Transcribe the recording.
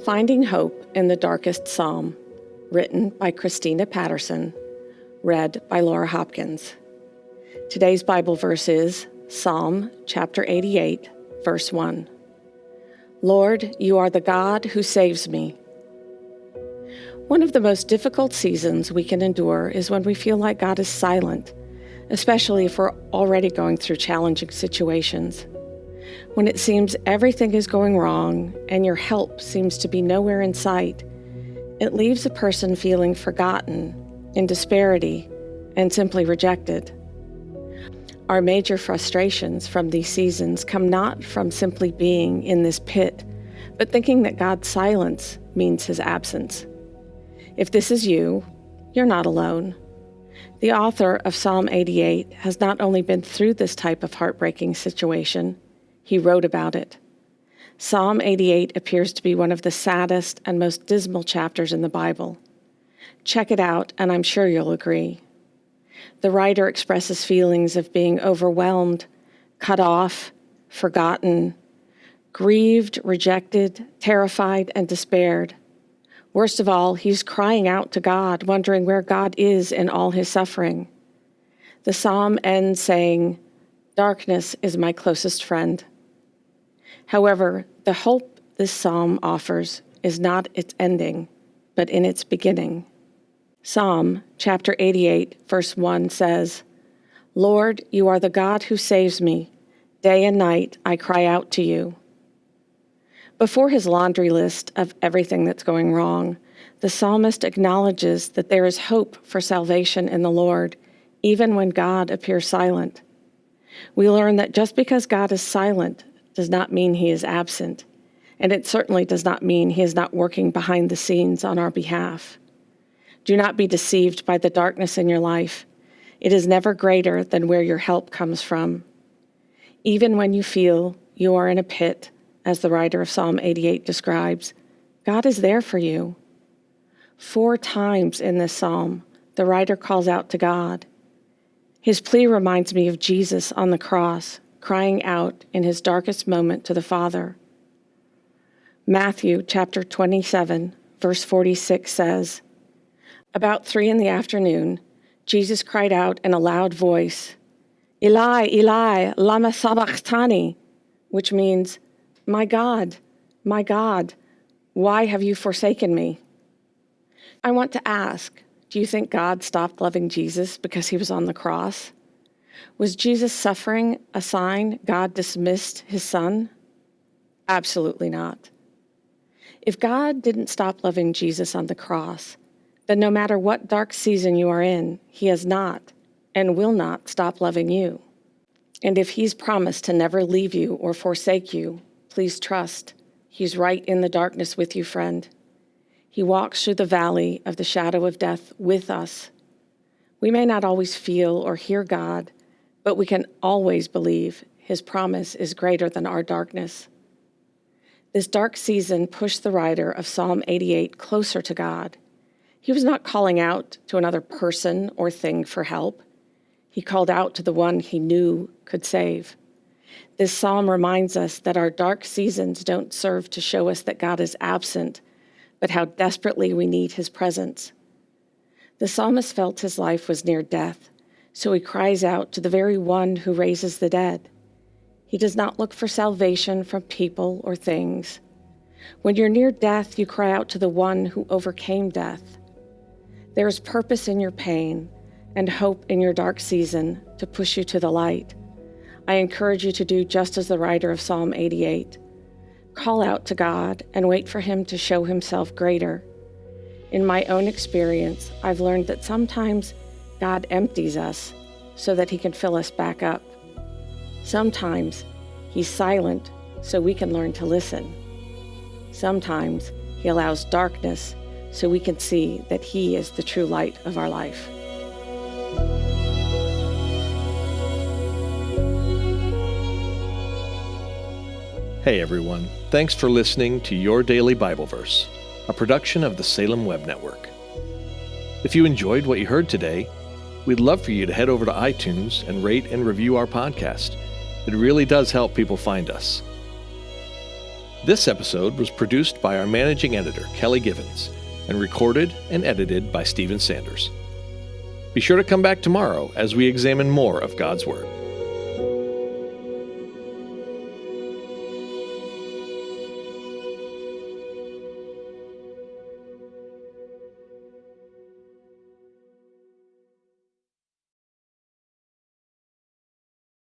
Finding Hope in the Darkest Psalm, written by Christina Patterson, read by Laura Hopkins. Today's Bible verse is Psalm chapter 88, verse 1. Lord, you are the God who saves me. One of the most difficult seasons we can endure is when we feel like God is silent, especially if we're already going through challenging situations. When it seems everything is going wrong and your help seems to be nowhere in sight, it leaves a person feeling forgotten, in disparity, and simply rejected. Our major frustrations from these seasons come not from simply being in this pit, but thinking that God's silence means his absence. If this is you, you're not alone. The author of Psalm 88 has not only been through this type of heartbreaking situation, he wrote about it. Psalm 88 appears to be one of the saddest and most dismal chapters in the Bible. Check it out, and I'm sure you'll agree. The writer expresses feelings of being overwhelmed, cut off, forgotten, grieved, rejected, terrified, and despaired. Worst of all, he's crying out to God, wondering where God is in all his suffering. The psalm ends saying, "Darkness is my closest friend." However, the hope this psalm offers is not its ending, but in its beginning. Psalm chapter 88, verse 1 says, Lord, you are the God who saves me. Day and night I cry out to you. Before his laundry list of everything that's going wrong, the psalmist acknowledges that there is hope for salvation in the Lord, even when God appears silent. We learn that just because God is silent does not mean he is absent, and it certainly does not mean he is not working behind the scenes on our behalf. Do not be deceived by the darkness in your life. It is never greater than where your help comes from. Even when you feel you are in a pit, as the writer of Psalm 88 describes, God is there for you. 4 times in this psalm, the writer calls out to God. His plea reminds me of Jesus on the cross, crying out in his darkest moment to the Father. Matthew chapter 27, verse 46 says, About 3 p.m, Jesus cried out in a loud voice, Eli, Eli, lama sabachthani, which means, my God, why have you forsaken me? I want to ask, do you think God stopped loving Jesus because he was on the cross? Was Jesus' suffering a sign God dismissed his son? Absolutely not. If God didn't stop loving Jesus on the cross, then no matter what dark season you are in, he has not and will not stop loving you. And if he's promised to never leave you or forsake you, please trust he's right in the darkness with you, friend. He walks through the valley of the shadow of death with us. We may not always feel or hear God, but we can always believe his promise is greater than our darkness. This dark season pushed the writer of Psalm 88 closer to God. He was not calling out to another person or thing for help. He called out to the one he knew could save. This psalm reminds us that our dark seasons don't serve to show us that God is absent, but how desperately we need his presence. The psalmist felt his life was near death, so he cries out to the very one who raises the dead. He does not look for salvation from people or things. When you're near death, you cry out to the one who overcame death. There is purpose in your pain and hope in your dark season to push you to the light. I encourage you to do just as the writer of Psalm 88. Call out to God and wait for him to show himself greater. In my own experience, I've learned that sometimes God empties us so that he can fill us back up. Sometimes he's silent so we can learn to listen. Sometimes he allows darkness so we can see that he is the true light of our life. Hey everyone, thanks for listening to Your Daily Bible Verse, a production of the Salem Web Network. If you enjoyed what you heard today, we'd love for you to head over to iTunes and rate and review our podcast. It really does help people find us. This episode was produced by our managing editor, Kelly Givens, and recorded and edited by Stephen Sanders. Be sure to come back tomorrow as we examine more of God's Word.